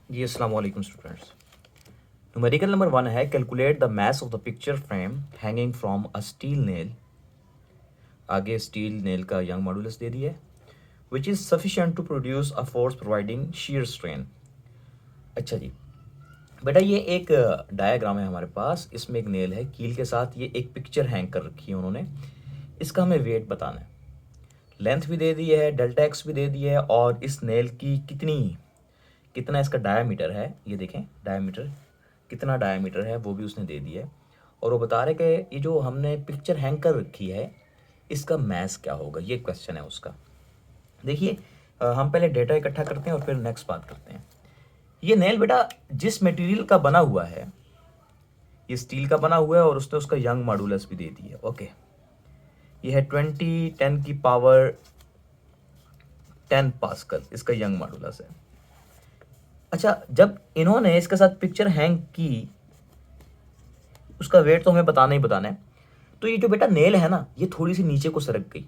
जी अस्सलाम वालेकुम students. Numerical number 1 है calculate the mass of the picture frame hanging from a steel nail. आगे steel nail का Young modulus दे दिया है which is sufficient to produce a force providing shear strain. अच्छा जी बेटा, ये एक डायग्राम है हमारे पास। इसमें एक नेल है कील के साथ, ये एक पिक्चर हैंग कर रखी है उन्होंने। इसका हमें वेट बताना है, लेंथ भी दे दी है, डेल्टा एक्स भी दे दिया है, और इस नेल की कितना इसका डायामीटर है, ये देखें डायामीटर कितना डायामीटर है वो भी उसने दे दिया है। और वो बता रहे कि ये जो हमने पिक्चर हैंग कर रखी है इसका मैस क्या होगा, ये क्वेश्चन है उसका। देखिए हम पहले डेटा इकट्ठा करते हैं और फिर नेक्स्ट बात करते हैं। ये नेल बेटा जिस मटेरियल का बना हुआ है, ये स्टील का बना हुआ है और उसने उसका यंग मॉडुलस भी दे दिया। ओके, ये है 10 पास्कल इसका यंग मॉडुलस है। अच्छा, जब इन्होंने इसके साथ पिक्चर हैंग की उसका वेट तो हमें बताना ही बताना है। तो ये जो बेटा नेल है ना, ये थोड़ी सी नीचे को सरक गई,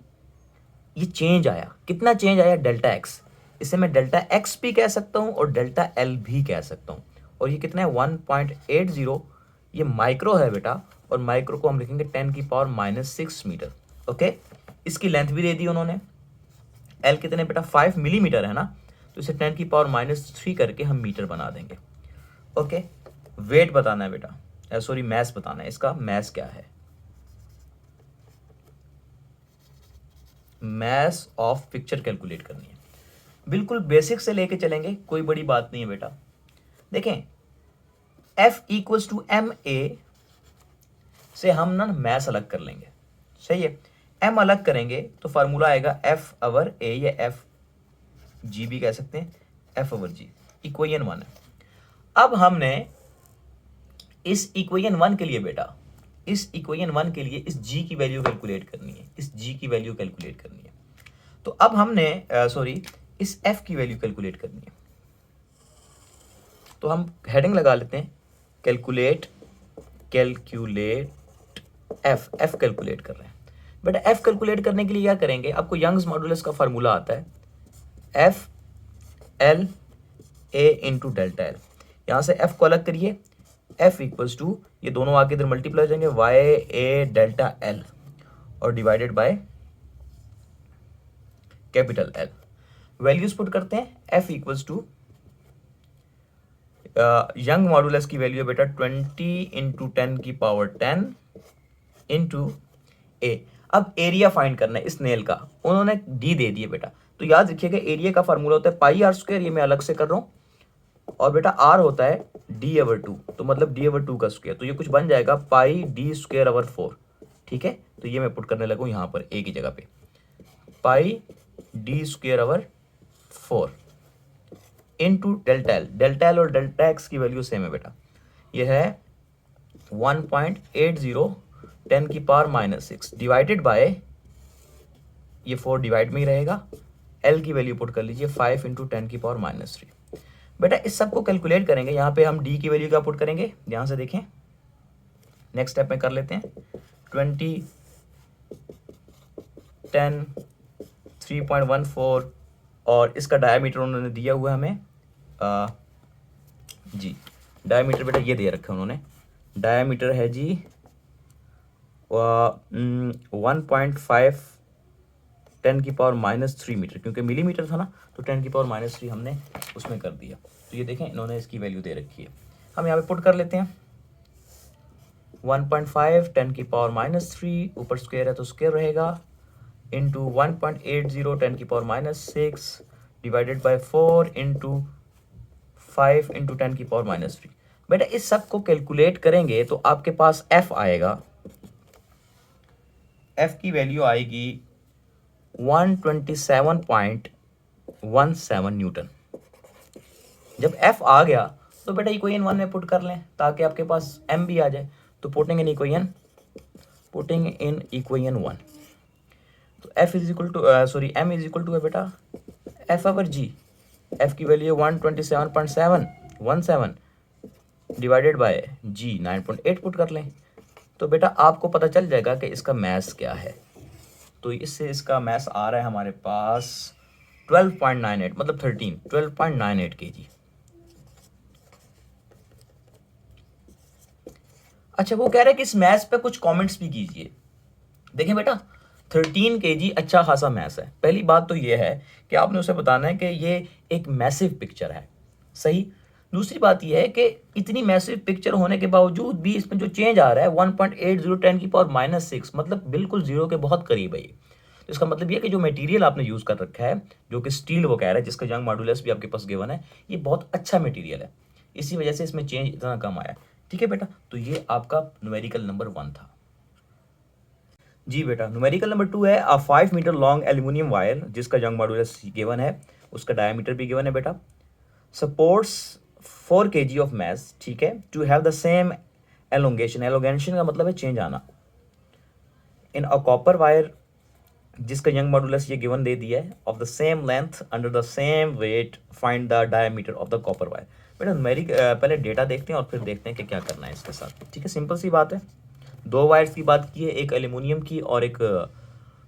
ये चेंज आया। कितना चेंज आया? Delta x. इसे मैं डेल्टा एक्स भी कह सकता हूँ और डेल्टा एल भी कह सकता हूँ। और ये कितना है? 1.80। ये माइक्रो है बेटा, और माइक्रो को हम लिखेंगे 10⁻⁻6 मीटर। ओके, इसकी लेंथ भी दे दी उन्होंने। एल कितने बेटा? 5 मिलीमीटर है ना, तो इसे 10⁻³ करके हम मीटर बना देंगे। ओके, वेट बताना है बेटा, सॉरी मैस बताना है। इसका मैस क्या है? मैस ऑफ पिक्चर कैलकुलेट करनी है। बिल्कुल बेसिक से लेके चलेंगे, कोई बड़ी बात नहीं है बेटा। देखें, F equals to m a से हम ना मैस अलग कर लेंगे। सही है, m अलग करेंगे तो फार्मूला आएगा F अवर a, या F G भी कह सकते हैं, F अवर G। इक्वेशन 1 है। अब हमने इस इक्वेशन 1 के लिए बेटा, इस इक्वेशन 1 के लिए इस g की वैल्यू कैलकुलेट करनी है, इस g की वैल्यू कैलकुलेट करनी है। तो अब हमने सॉरी इस f की वैल्यू कैलकुलेट करनी है। तो हम हेडिंग लगा लेते हैं, कैलकुलेट f कैलकुलेट कर रहे हैं। बेटा f कैलकुलेट करने के लिए क्या करेंगे? आपको यंग्स मॉडुलस का फार्मूला आता है, f l a into delta L. यहाँ से f को अलग करिए, f इक्वल्स टू, ये दोनों आगे इधर मल्टीप्लाई हो जाएंगे, y a डेल्टा एल और divided by capital L। Values put करते हैं, f equals to Young modulus की वैल्यू है बेटा 20 इंटू 10⁻10 इंटू a। अब एरिया फाइंड करना है इस नेल का, उन्होंने d दे दिए बेटा। तो याद रखिएगा एरिया का फार्मूला होता है पाई आर स्क्वायर, ये मैं अलग से कर रहा हूँ, और बेटा r होता है d/2, तो मतलब d/2 का स्क्वायर। तो ये कुछ बन जाएगा पाई d²/4। ठीक है, तो ये मैं पुट करने लगा यहाँ पर a की जगह पे, पाई d²/4 into delta L. Delta l और डेल्टा एक्स की वैल्यू सेम है बेटा, ये है 1.80 10⁻⁻6 डिवाइडेड बाय, ये 4 डिवाइड में ही रहेगा। एल की वैल्यू पुट कर लीजिए 5 इंटू 10⁻⁻3। बेटा इस सब को कैलकुलेट करेंगे, यहाँ पे हम डी की वैल्यू क्या पुट करेंगे, यहाँ से देखें नेक्स्ट स्टेप में कर लेते हैं। 20 10 3.14 और इसका डायमीटर उन्होंने दिया हुआ है हमें जी। डायमीटर बेटा ये दे रखा है उन्होंने, डायमीटर है जी 1.5 10⁻³ मीटर, क्योंकि मिलीमीटर था ना, तो 10⁻³ हमने उसमें कर दिया। तो ये देखें इन्होंने इसकी वैल्यू दे रखी है, हम यहाँ पे पुट कर लेते हैं 1.5 10⁻³ ऊपर स्क्वायर है तो स्क्वायर रहेगा, into 1.80 10⁻⁻6 divided by 4 into 5 into 10⁻⁻3। बेटा इस सब को कैलकुलेट करेंगे तो आपके पास f आएगा, f की वैल्यू आएगी 127.17 न्यूटन। जब f आ गया तो बेटा इक्वेशन 1 में पुट कर लें ताकि आपके पास m भी आ जाए। तो पुटिंग इन इक्वेशन 1, तो f is equal to sorry m is equal to है बेटा f अवर g। f की value 127.17 divided by g 9.8 put कर लें, तो बेटा आपको पता चल जाएगा कि इसका मैस क्या है। तो इससे इसका मैस आ रहा है हमारे पास 12.98, मतलब 12.98 kg। अच्छा, वो कह रहा है कि इस मैथ्स पे कुछ कमेंट्स भी कीजिए। देखें बेटा, 13 kg अच्छा खासा मैथ्स है। पहली बात तो ये है कि आपने उसे बताना है कि ये एक मैसिव पिक्चर है, सही। दूसरी बात ये है कि इतनी मैसिव पिक्चर होने के बावजूद भी इसमें जो चेंज आ रहा है 1.80 10⁻⁻⁶, मतलब बिल्कुल जीरो के बहुत करीब है ये। तो इसका मतलब ये कि जो मटेरियल आपने यूज़ कर रखा है, जो कि स्टील वो कह रहा है, जिसका यंग मॉड्यूलस भी आपके पास गिवन है, ये बहुत अच्छा मटेरियल है, इसी वजह से इसमें चेंज इतना कम आया। ठीक है बेटा, तो ये आपका न्यूमेरिकल नंबर 1 था। जी बेटा, न्यूमेरिकल नंबर 2 है अ 5 मीटर लॉन्ग एल्यूमिनियम वायर जिसका यंग मॉड्यूलस गिवन है, उसका डायमीटर भी गिवन है बेटा। सपोर्ट्स 4 kg ऑफ मास, ठीक है, to have the same elongation. Elongation का मतलब है चेंज आना। इन अ कॉपर वायर जिसका यंग मॉड्यूलस ये गिवन दे दिया है, of the same length under the same weight find the diameter of the copper wire. बेटा न्यूमेरिक पहले डेटा देखते हैं और फिर देखते हैं कि क्या करना है इसके साथ। ठीक है, सिंपल सी बात है। 2 वायर्स की बात की है, एक एल्यूमिनियम की और एक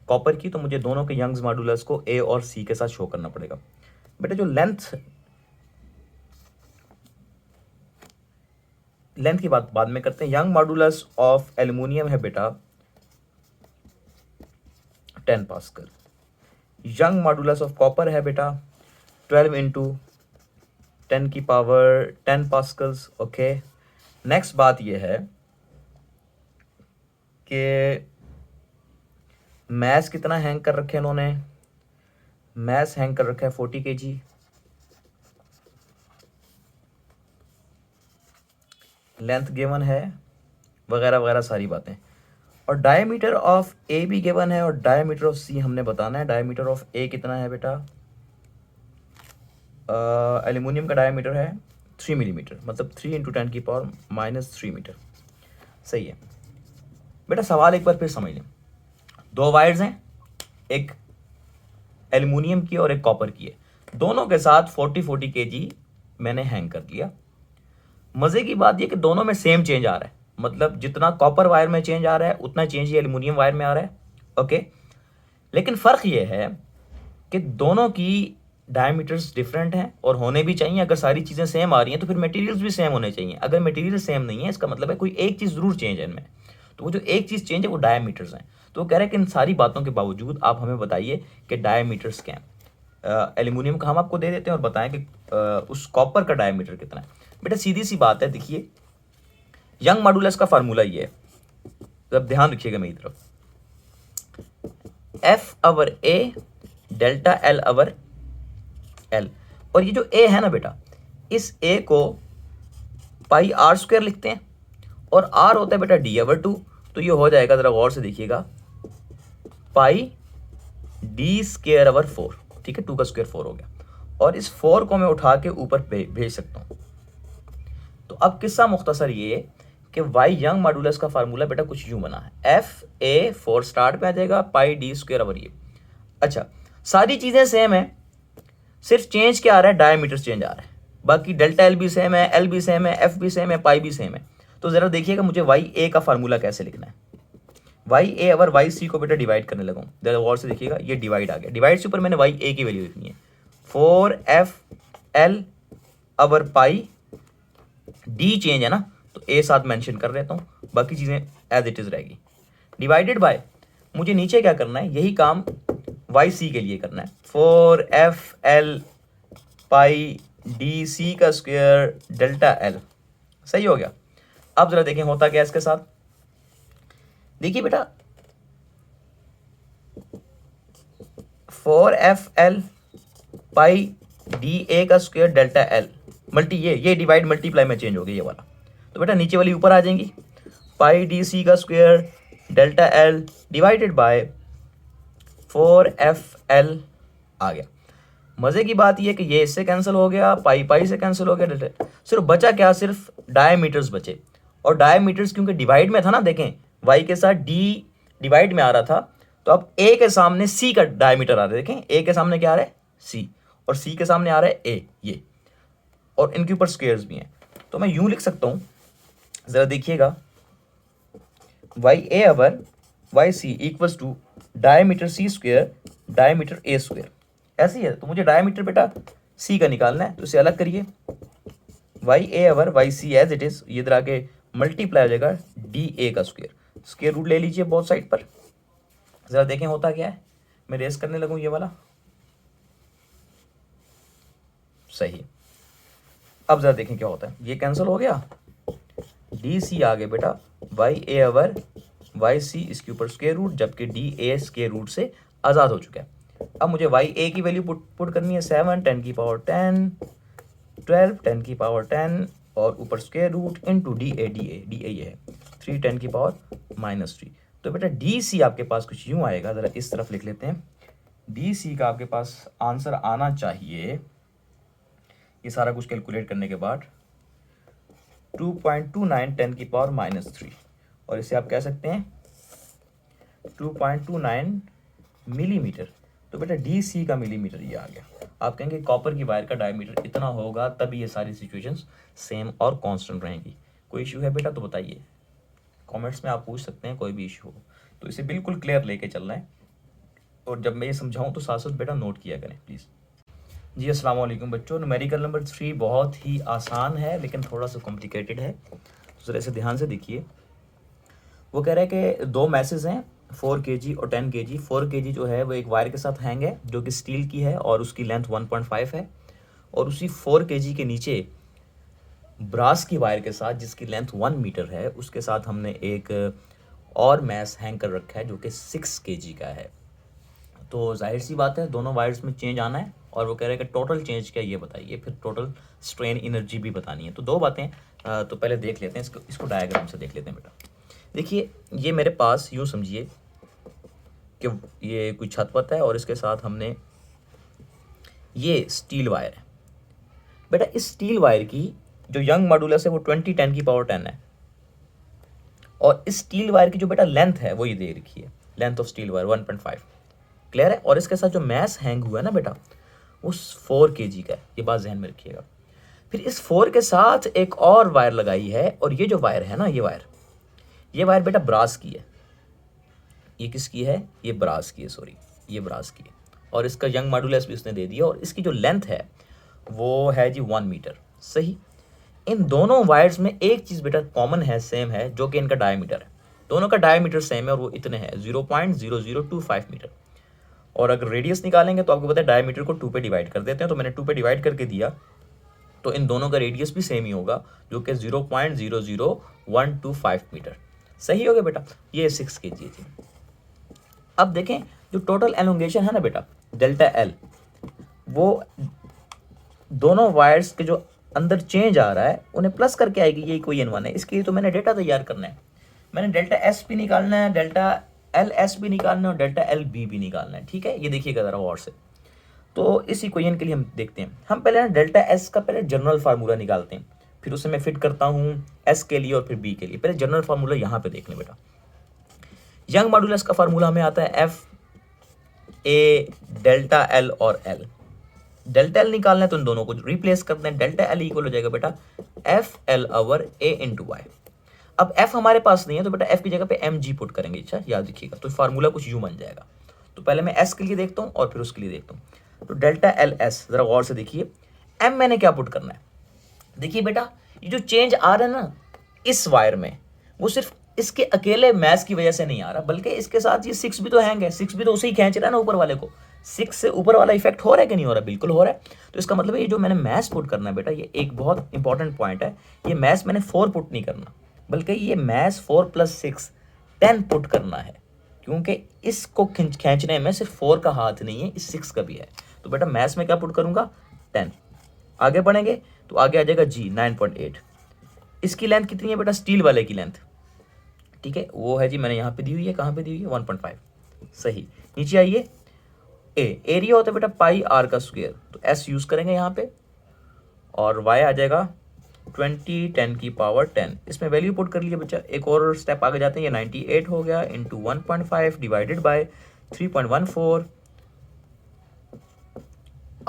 कॉपर की, तो मुझे दोनों के यंग्स मॉड्यूलस को ए और सी के साथ शो करना पड़ेगा। बेटा जो लेंथ की बात बाद में करते हैं। यंग मॉड्यूलस ऑफ एल्यूमिनियम है बेटा 10 pascal. Young modulus of copper है बेटा 12 इंटू 10⁻10 पास्कल्स। ओके, नेक्स्ट बात यह है कि मैस कितना हैंग कर रखे हैं इन्होंने। मैस हैंग कर रखा है 40 kg। लेंथ गिवन है वगैरह वगैरह सारी बातें। और डायमीटर ऑफ ए भी गिवन है और डायमीटर ऑफ सी हमने बताना है। डायमीटर ऑफ ए कितना है बेटा, एल्यूमिनियम का डायमीटर है 3 मिलीमीटर, मतलब 3 इंटू 10⁻³ मीटर। सही है बेटा। सवाल एक बार फिर समझ लें। 2 वायर्स हैं, एक एल्यूमिनियम की और एक कॉपर की है। दोनों के साथ 40 kg मैंने हैंग कर लिया। मजे की बात यह कि दोनों में सेम चेंज आ रहा है, मतलब जितना कॉपर वायर में चेंज आ रहा है उतना चेंज ही एल्यूमिनियम वायर में आ रहा है। ओके, लेकिन फ़र्क यह है कि दोनों की डायमीटर्स डिफरेंट हैं और होने भी चाहिए। अगर सारी चीज़ें सेम आ रही हैं तो फिर मटेरियल्स भी सेम होने चाहिए। अगर मटेरियल सेम नहीं है, इसका मतलब है कोई एक चीज़ ज़रूर चेंज है इनमें। तो वो जो एक चीज़ चेंज है वो डायमीटर्स हैं। तो वो कह रहे हैं कि इन सारी बातों के बावजूद आप हमें बताइए कि डायमीटर्स क्या हैं। एल्यूमिनियम का हम आपको दे देते हैं और बताएं कि उस कॉपर का डायमीटर कितना है। बेटा सीधी सी बात है, देखिए यंग मॉड्यूलस का फार्मूला ये है, अब ध्यान रखिएगा मेरी तरफ। एफ अवर ए डेल्टा एल अवर एल। और ये जो ए है ना बेटा, इस ए को पाई आर स्क्वायर लिखते हैं और आर होता है बेटा डी अवर 2। तो ये हो जाएगा, जरा गौर से देखिएगा, पाई डी स्क्वायर अवर 4। ठीक है, 2 का स्क्वायर 4 हो गया और इस 4 को मैं उठा के ऊपर भेज सकता हूं। तो अब किस्सा मुख्तसर ये कि वाई यंग मॉड्यूलस का फार्मूला बेटा कुछ यूं बना है, एफ ए 4 स्टार्ट पे आ जाएगा, पाई डी स्क्वायर अवर ये। अच्छा, सारी चीजें सेम है, सिर्फ चेंज क्या आ रहा है, डायमीटर चेंज आ रहा है। बाकी डेल्टा एल भी सेम है, एल भी सेम है, एफ भी सेम है, पाई भी सेम है। तो जरा देखिएगा मुझे वाई ए का फार्मूला कैसे लिखना है। वाई ए अवर वाई सी को बेटा डिवाइड करने लगा हूँ, जरा गौर से देखिएगा, ये डिवाइड आ गया। डिवाइड से ऊपर मैंने वाई ए की वैल्यू लिखनी है 4f एल अवर पाई डी चेंज है ना, तो ए साथ मेंशन कर देता हूँ, बाकी चीज़ें एज इट इज़ रहेगी। डिवाइडेड बाय, मुझे नीचे क्या करना है, यही काम वाई सी के लिए करना है, 4f एल पाई डी सी का स्क्वायर डेल्टा एल। सही हो गया। अब जरा देखें होता क्या इसके साथ। देखिए बेटा 4f L pi D A का स्क्वायर डेल्टा एल मल्टी ये डिवाइड मल्टीप्लाई में चेंज हो गया ये वाला। तो बेटा नीचे वाली ऊपर आ जाएंगी, पाई डी सी का square delta L divided by 4f L आ गया। मजे की बात यह कि ये इससे कैंसिल हो गया, पाई पाई से कैंसिल हो गया, डेल्टा। सिर्फ बचा क्या, सिर्फ डायमीटर्स बचे। और डायमीटर्स क्योंकि डिवाइड में था ना, देखें वाई के साथ डी डिवाइड में आ रहा था, तो अब ए के सामने सी का डायमीटर आ रहा है। देखें ए के सामने क्या आ रहा है, सी, और सी के सामने आ रहा है ए, ये, और इनके ऊपर स्क्वायर्स भी हैं। तो मैं यूं लिख सकता हूं, जरा देखिएगा, y a over y c equals to diameter c square diameter a square. ऐसे ही है। तो मुझे डायमीटर बेटा सी का निकालना है, तो इसे अलग करिए, y a over y c as it is, ये इधर आके मल्टीप्लाई हो जाएगा डी ए का स्क्वायर रूट ले लीजिए बोथ साइड पर। ज़रा देखें होता क्या है, मैं रेस करने लगूँ ये वाला, सही। अब ज़रा देखें क्या होता है, ये कैंसिल हो गया, डी सी आ गया बेटा वाई ए ओवर वाई सी इसके ऊपर स्क्वायर रूट, जबकि डी ए स्क्वायर रूट से आज़ाद हो चुका है। अब मुझे वाई ए की वैल्यू पुट करनी है 7 10 की पावर 10 12 10 की पावर 10 और ऊपर square root into d a ये है 3 10 की पावर -3। तो बेटा डी सी आपके पास कुछ यूँ आएगा, ज़रा इस तरफ लिख लेते हैं, डी सी का आपके पास आंसर आना चाहिए, ये सारा कुछ कैलकुलेट करने के बाद 2.29 10 की पावर -3, और इसे आप कह सकते हैं 2.29 मिलीमीटर। तो बेटा डी सी का मिलीमीटर ये आ गया। आप कहेंगे कॉपर की वायर का डायमीटर इतना होगा तभी ये सारी सिचुएशंस सेम और कांस्टेंट रहेंगी। कोई इशू है बेटा तो बताइए, कमेंट्स में आप पूछ सकते हैं, कोई भी इशू हो तो इसे बिल्कुल क्लियर लेके चलना है, और जब मैं ये समझाऊं तो साथ साथ बेटा नोट किया करें प्लीज़। जी अस्सलाम वालेकुम बच्चों, न्यूमेरिकल नंबर 3 बहुत ही आसान है लेकिन थोड़ा सा कॉम्प्लिकेटेड है, तो ज़रा इसे ध्यान से देखिए। वो कह रहा है कि दो मैसेज हैं 4 kg और 10 kg। 4 kg जो है वो एक वायर के साथ हैंग है जो कि स्टील की है और उसकी लेंथ 1.5 है, और उसी 4 kg के नीचे ब्रास की वायर के साथ जिसकी लेंथ 1 मीटर है उसके साथ हमने एक और मैस हैंग कर रखा है जो कि 6 kg का है। तो जाहिर सी बात है दोनों वायर्स में चेंज आना है, और वो कह रहे हैं कि टोटल चेंज क्या ये बताइए, फिर टोटल स्ट्रेन एनर्जी भी बतानी है। तो दो बातें तो पहले देख लेते हैं, इसको डायग्राम से देख लेते हैं बेटा। देखिए ये मेरे पास यूँ समझिए कि ये कोई छत पत है और इसके साथ हमने ये स्टील वायर है। बेटा इस स्टील वायर की जो यंग मॉडुलस है वो 20 10 की पावर 10 है, और इस स्टील वायर की जो बेटा लेंथ है वो ये दे रखी है, length of steel wire 1.5। Clear है। और इसके साथ जो मैस हैंग हुआ है ना बेटा वो 4 kg का है, ये बात जहन में रखिएगा। फिर इस 4 के साथ एक और वायर लगाई है, और ये जो वायर है ना ये वायर बेटा ब्रास की है। ये किसकी है, ये ब्रास की है, सॉरी ये ब्रास की है, और इसका यंग मॉडुलस भी उसने दे दिया, और इसकी जो लेंथ है वो है जी 1 मीटर। सही। इन दोनों वायर्स में एक चीज़ बेटा कॉमन है, सेम है, जो कि इनका डायमीटर है। दोनों का डायमीटर सेम है और वो इतने हैं 0.0025 मीटर। और अगर रेडियस निकालेंगे तो आपको पता है डायमीटर को 2 पे डिवाइड कर देते हैं, तो मैंने 2 पे डिवाइड करके दिया, तो इन दोनों का रेडियस भी सेम ही होगा जो कि 0.00125 मीटर। सही हो गया बेटा, ये 6 kg थी। अब देखें जो टोटल एलोंगेशन है ना बेटा डेल्टा एल, वो दोनों वायर्स के जो अंदर चेंज आ रहा है उन्हें प्लस करके आएगी, ये इक्वेशन 1 है। इसके लिए तो मैंने डेटा तैयार करना है, मैंने डेल्टा एस भी निकालना है, डेल्टा एल एस भी निकालना है और डेल्टा एल बी भी निकालना है। ठीक है, ये देखिएगा ज़रा और से। तो इस इक्वेशन के लिए हम देखते हैं, हम पहले ना डेल्टा एस का पहले जनरल फार्मूला निकालते हैं, फिर उसे मैं फिट करता हूँ एस के लिए और फिर बी के लिए। पहले जनरल फार्मूला यहाँ पे देख लें बेटा। यंग मॉडुलस का फार्मूला हमें आता है एफ ए डेल्टा एल और एल। डेल्टा एल निकालना है तो इन दोनों को रिप्लेस करते हैं, डेल्टा एल इक्वल हो जाएगा बेटा एफ एल ओवर ए इंटू वाई। अब एफ हमारे पास नहीं है तो बेटा एफ की जगह पे एम जी पुट करेंगे, अच्छा याद रखिएगा, तो फार्मूला कुछ यूं बन जाएगा। तो पहले मैं एस के लिए देखता हूं और फिर उसके लिए देखता हूं। तो डेल्टा एल एस, जरा गौर से देखिए, एम मैंने क्या पुट करना है। देखिए बेटा ये जो चेंज आ रहा है ना इस वायर में, वो सिर्फ इसके अकेले मैस की वजह से नहीं आ रहा, बल्कि इसके साथ ये 6 भी तो हैंग है, 6 भी तो उसे ही खींच रहा है ना ऊपर वाले को। 6 से ऊपर वाला इफेक्ट हो रहा है कि नहीं हो रहा, बिल्कुल हो रहा है। तो इसका मतलब है ये जो मैंने मैस पुट करना है बेटा, ये एक बहुत इंपॉर्टेंट पॉइंट है, ये मैस मैंने 4 पुट नहीं करना, बल्कि ये मैस 4 + 6 10 पुट करना है, क्योंकि इसको खींचने में सिर्फ 4 का हाथ नहीं है, इस 6 का भी है। तो बेटा मैस में क्या पुट करूंगा 10। आगे बढ़ेंगे तो आगे आ जाएगा जी 9.8। इसकी लेंथ कितनी है बेटा, स्टील वाले की लेंथ, ठीक है वो है जी मैंने यहाँ पे दी हुई है, कहाँ पे दी हुई है 1.5। सही। नीचे आइए, ए एरिया होता है बेटा पाई आर का स्क्वायर, तो एस यूज करेंगे यहाँ पे, और वाई आ जाएगा 20 10 की पावर 10। इसमें वैल्यू पुट कर लिया बच्चा। एक और स्टेप आगे जाते हैं, ये 98 हो गया into 1.5 divided by 3.14।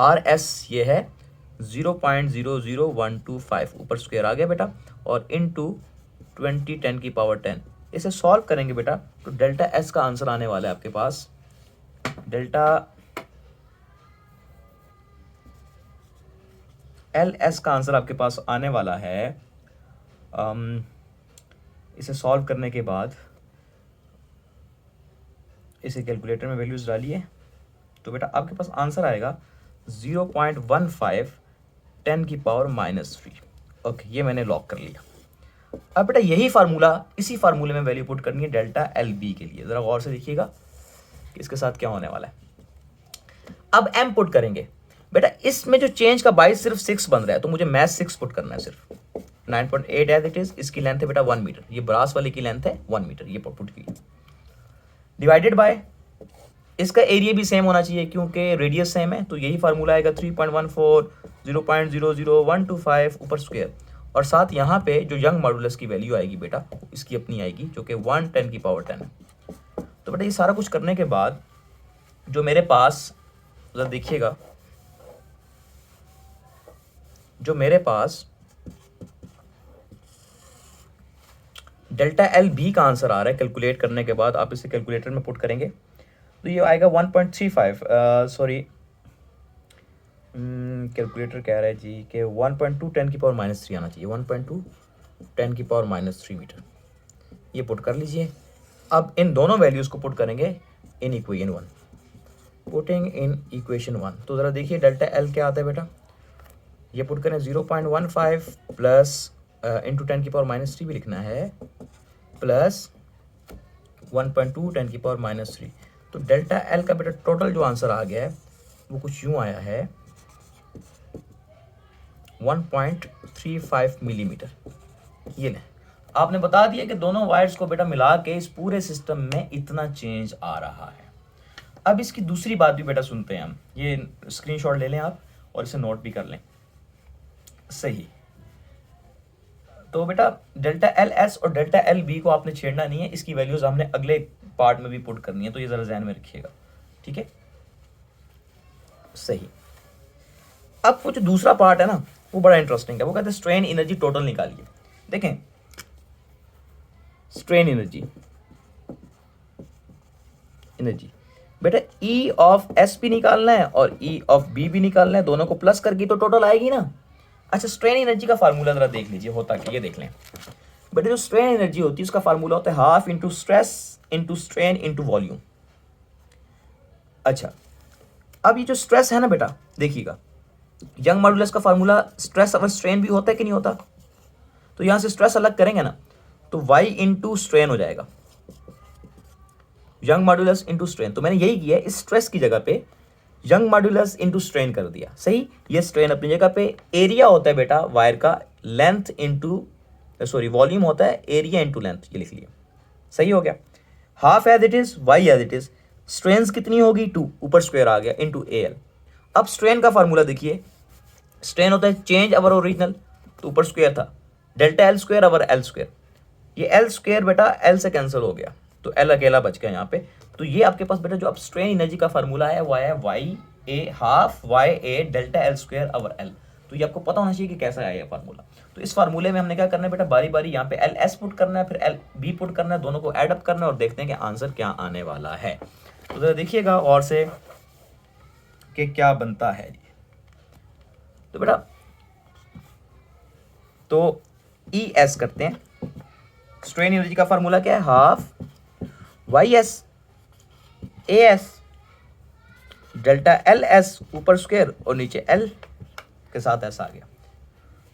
R S ये है 0.00125, ऊपर स्क्वायर आ गया बेटा, और इंटू 20 10 की पावर 10। इसे सॉल्व करेंगे बेटा तो डेल्टा एस का आंसर आने वाला है आपके पास, डेल्टा एल एस का आंसर आपके पास आने वाला है इसे सॉल्व करने के बाद इसे कैलकुलेटर में वैल्यूज़ डालिए तो बेटा आपके पास आंसर आएगा 0.15 10 की पावर -3। ओके, ये मैंने लॉक कर लिया। अब बेटा यही फार्मूला, इसी फार्मूले में वैल्यू पुट करनी है डेल्टा एल बी के लिए। ज़रा गौर से देखिएगा कि इसके साथ क्या होने वाला है। अब एम पुट करेंगे बेटा, इसमें जो चेंज का बाइस सिर्फ 6 बन रहा है, तो मुझे मैथ 6 पुट करना है सिर्फ। 9.8 एज इट इज, इसकी लेंथ है बेटा 1 मीटर, ये ब्रास वाले की लेंथ है 1 मीटर, ये पुट की। डिवाइडेड बाय, इसका एरिया भी सेम होना चाहिए क्योंकि रेडियस सेम है, तो यही फार्मूला आएगा 3.14 0.00125 ऊपर स्क्वायर, और साथ यहाँ पे जो यंग मॉडुलस की वैल्यू आएगी बेटा इसकी अपनी आएगी जो कि 1 10 की पावर 10। तो बेटा ये सारा कुछ करने के बाद जो मेरे पास, जरा देखिएगा, जो मेरे पास डेल्टा एल बी का आंसर आ रहा है कैलकुलेट करने के बाद, आप इसे कैलकुलेटर में पुट करेंगे तो ये आएगा 1.35, सॉरी कैलकुलेटर कह रहा है जी कि 1.2 10 की पावर -3 आना चाहिए, 1.2 10 की पावर -3 मीटर। ये पुट कर लीजिए। अब इन दोनों वैल्यूज़ को पुट करेंगे in equation 1, putting in equation 1। तो ज़रा देखिए डेल्टा एल क्या आता है बेटा, ये पुट करें 0.15 प्लस इंटू 10 की पावर -3 भी लिखना है, प्लस 1.2 10 की पावर -3। तो डेल्टा एल का बेटा टोटल जो आंसर आ गया है वो कुछ यूं आया है 1.35 मिलीमीटर। ये लें, आपने बता दिया कि दोनों वायर्स को बेटा मिला के इस पूरे सिस्टम में इतना चेंज आ रहा है। अब इसकी दूसरी बात भी बेटा सुनते हैं हम, ये स्क्रीनशॉट ले लें आप और इसे नोट भी कर लें। सही, तो बेटा डेल्टा एल एस और डेल्टा एल बी को आपने छेड़ना नहीं है, इसकी वैल्यूज हमने अगले पार्ट में भी पुट करनी है, तो ये जरा ध्यान में रखिएगा, ठीक है। सही। अब वो जो दूसरा पार्ट है ना वो बड़ा इंटरेस्टिंग है, वो कहते हैं स्ट्रेन एनर्जी टोटल निकालिए। देखें स्ट्रेन एनर्जी बेटा ई ऑफ एस भी निकालना है और ई ऑफ बी भी निकालना है, दोनों को प्लस करके तो टोटल आएगी ना। अच्छा, स्ट्रेन एनर्जी का फार्मूला जरा देख लीजिए, होता क्या, ये देख लें बेटा। जो स्ट्रेन एनर्जी होती है उसका फार्मूला होता है half into stress into strain into volume. अच्छा, अब ये जो स्ट्रेस है ना बेटा, देखिएगा यंग मॉडुलस का फार्मूला स्ट्रेस और स्ट्रेन भी होता है कि नहीं होता। तो यहां से स्ट्रेस अलग करेंगे ना तो y इंटू स्ट्रेन हो जाएगा, यंग मॉडुलस इंटू स्ट्रेन। तो मैंने यही किया है, इस स्ट्रेस की जगह पे यंग मॉडुलस इंटू स्ट्रेन कर दिया। सही, ये स्ट्रेन अपनी जगह पे, एरिया होता है बेटा वायर का लेंथ इंटू, सॉरी वॉल्यूम होता है एरिया इंटू लेंथ, ये लिख लिया। सही हो गया। Half as it is, Y as it is, strain कितनी होगी 2, ऊपर स्क्वायर आ गया इंटू ए एल। अब स्ट्रेन का फार्मूला देखिए, स्ट्रेन होता है चेंज अवर ओरिजिनल, तो ऊपर स्क्वायर था, delta L square over L square. ये एल स्क्वायर बेटा एल से कैंसिल हो गया तो एल अकेला बच गया यहाँ पे। तो ये आपके पास बेटा जो अब स्ट्रेन एनर्जी का फार्मूला है वो है वाई ए हाफ वाई ए delta L square over L. तो ये आपको पता होना चाहिए कि कैसा है ये फार्मूला। तो इस फार्मूले में हमने क्या करना है बेटा, बारी बारी यहाँ पे एल एस पुट करना है, फिर एल बी पुट करना है, दोनों को एड अप करना है और देखते हैं कि आंसर क्या आने वाला है। तो जरा देखिएगा और से कि क्या बनता है। तो बेटा तो ई एस करते हैं, स्ट्रेन एनर्जी का फार्मूला क्या है, half Y S A S delta L S ऊपर स्क्वायर और नीचे एल के साथ ऐसा आ गया।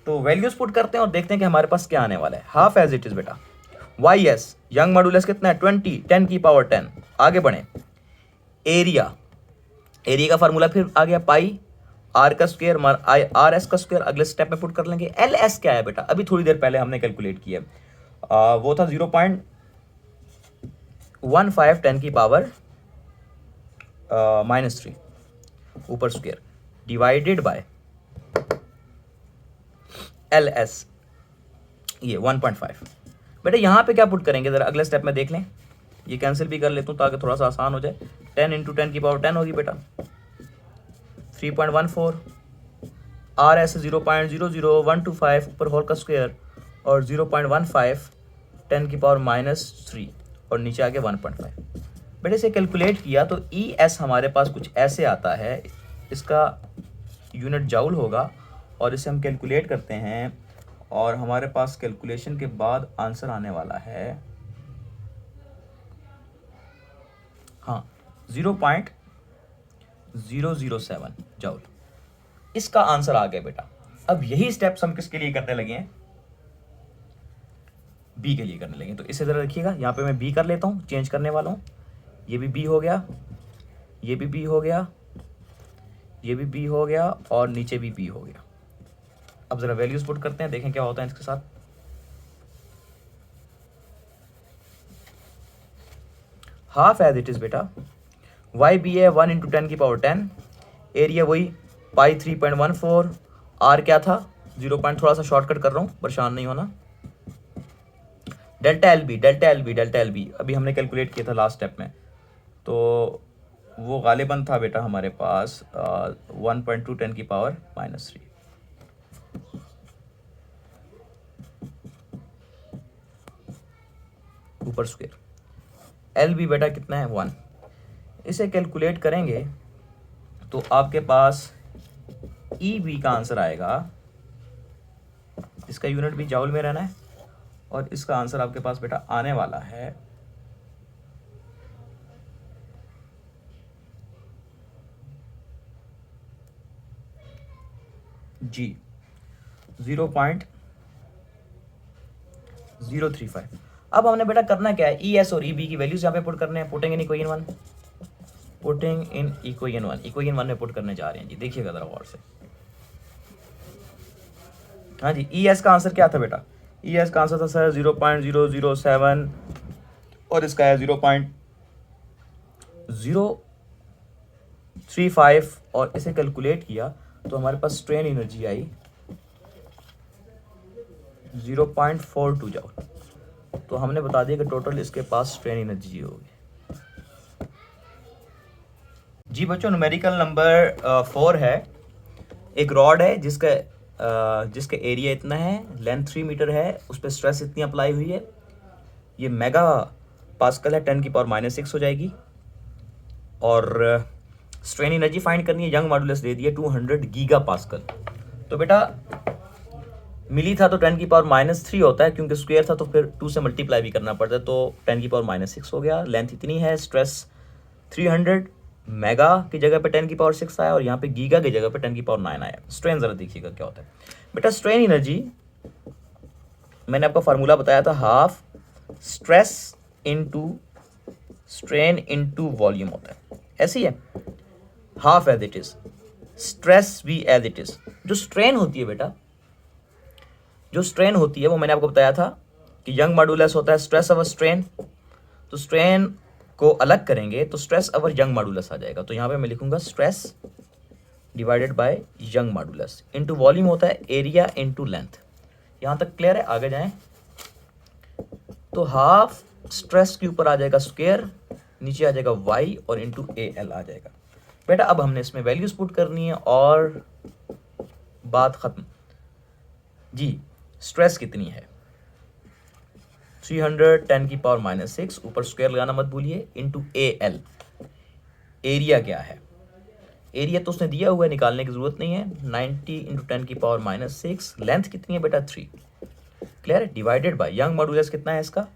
तो वैल्यूज पुट करते हैं और देखते हैं कि हमारे पास क्या आने वाला है। हाफ एज इट इज बेटा, वाई एस यंग मॉडुलस कितना है 20 10 की पावर 10। आगे बढ़े, एरिया का फार्मूला फिर आ गया पाई आर का स्क्वायर आर एस का स्क्वायर, अगले स्टेप में पुट कर लेंगे। एल एस क्या है बेटा, अभी थोड़ी देर पहले हमने कैलकुलेट किया, वो था 0.15 10 की पावर -3 ऊपर square divided by L S, ये 1.5। बेटा यहाँ पे क्या पुट करेंगे जरा अगले स्टेप में देख लें, ये कैंसिल भी कर लेता हूँ ताकि थोड़ा सा आसान हो जाए। 10 इंटू 10 की पावर 10 होगी बेटा, 3.14 आर एस 0.00125 ऊपर होल का स्क्वायर और 0.15 10 की पावर -3 और नीचे आके 1.5। बेटे इसे कैलकुलेट किया तो ई एस हमारे पास कुछ ऐसे आता है, इसका यूनिट जाउल होगा और इसे हम कैलकुलेट करते हैं और हमारे पास कैलकुलेशन के बाद आंसर आने वाला है, हाँ, 0.007 जूल। इसका आंसर आ गया बेटा। अब यही स्टेप्स हम किसके लिए करने लगे हैं, बी के लिए करने लगे। तो इसे जरा रखिएगा, यहाँ पे मैं बी कर लेता हूँ, चेंज करने वाला हूँ। ये भी बी हो गया, ये भी बी हो गया, ये भी बी हो गया, और नीचे भी बी हो गया। अब जरा वैल्यूज पुट करते हैं, देखें क्या होता है इसके साथ। हाफ एज इट इज बेटा, वाई बी है 1 × 10 की पावर 10, एरिया वही पाई 3.14, आर क्या था 0. थोड़ा सा शॉर्टकट कर रहा हूँ, परेशान नहीं होना। Delta L B, delta L B, delta L B अभी हमने कैलकुलेट किया था लास्ट स्टेप में, तो वो गालिबन था बेटा हमारे पास 1.2 10 की पावर -3। ऊपर स्क्वायर। एल बी बेटा कितना है 1। इसे कैलकुलेट करेंगे तो आपके पास ई बी का आंसर आएगा, इसका यूनिट भी जाउल में रहना है, और इसका आंसर आपके पास बेटा आने वाला है जी 0.035। अब हमने बेटा करना क्या है, ई एस और ई बी की वैल्यूज यहाँ पे पुट करने हैं, putting in equation 1, putting in equation 1, equation 1 में पुट करने जा रहे हैं जी। देखिएगा जरा गौर से। हाँ जी, ई एस का आंसर क्या था बेटा, ई एस का आंसर था सर 0.007, और इसका है 0.035, और इसे कैलकुलेट किया तो हमारे पास स्ट्रेन एनर्जी आई 0.42 जूल। तो हमने बता दिया कि टोटल इसके पास स्ट्रेन एनर्जी होगी जी। बच्चों न्यूमेरिकल नंबर 4 है। एक रॉड है जिसका एरिया इतना है, लेंथ 3 मीटर है, उस पर स्ट्रेस इतनी अप्लाई हुई है, ये मेगा पास्कल है, 10 की पावर -6 हो जाएगी। और स्ट्रेन एनर्जी फाइंड करनी है, यंग मॉडुलस दे दिया 200 गीगा पास्कल। तो बेटा मिली था तो 10 की पावर -3 होता है, क्योंकि स्क्वायर था तो फिर 2 से मल्टीप्लाई भी करना पड़ता है, तो 10 की पावर -6 हो गया। लेंथ इतनी है, स्ट्रेस 300, मेगा की जगह पे 10 की पावर 6 आया, और यहाँ पे गीगा की जगह पे 10 की पावर 9 आया। स्ट्रेन जरा देखिएगा क्या होता है बेटा। स्ट्रेन एनर्जी मैंने आपको फार्मूला बताया था, half stress into strain into volume होता है, ऐसी है। Half as it is, stress भी एज इट इज। जो स्ट्रेन होती है बेटा, जो स्ट्रेन होती है वो मैंने आपको बताया था कि यंग मॉडुलस होता है स्ट्रेस अवर स्ट्रेन। तो स्ट्रेन को अलग करेंगे तो स्ट्रेस अवर यंग मॉडुलस आ जाएगा। तो यहाँ पे मैं लिखूंगा stress divided by young modulus into volume होता है एरिया इनटू लेंथ। यहाँ तक क्लियर है, आगे जाएं। तो हाफ स्ट्रेस के ऊपर आ जाएगा स्क्वायर, नीचे आ जाएगा y, और इनटू AL आ जाएगा बेटा। अब हमने इसमें वैल्यूज पुट करनी है और बात खत्म जी। स्ट्रेस कितनी है 300, 10 की पावर -6, ऊपर स्क्वायर लगाना मत भूलिए, इनटू AL। एरिया क्या है, एरिया तो उसने दिया हुआ है, निकालने की जरूरत नहीं है। 90 × 10 की पावर -6, लेंथ कितनी है बेटा 3, क्लियर है, डिवाइडेड बाय यंग मॉडुलस कितना है इसका,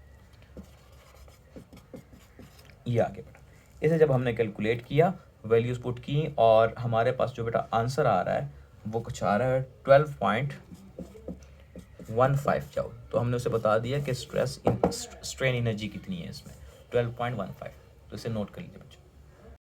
ये आगे बेटा। इसे जब हमने कैलकुलेट किया, वैल्यूज पुट की, और हमारे पास जो बेटा आंसर आ रहा है वो कुछ आ रहा है 12.15 जूल। तो हमने उसे बता दिया कि स्ट्रेन एनर्जी कितनी है इसमें, 12.15। तो इसे नोट कर लीजिए बच्चों।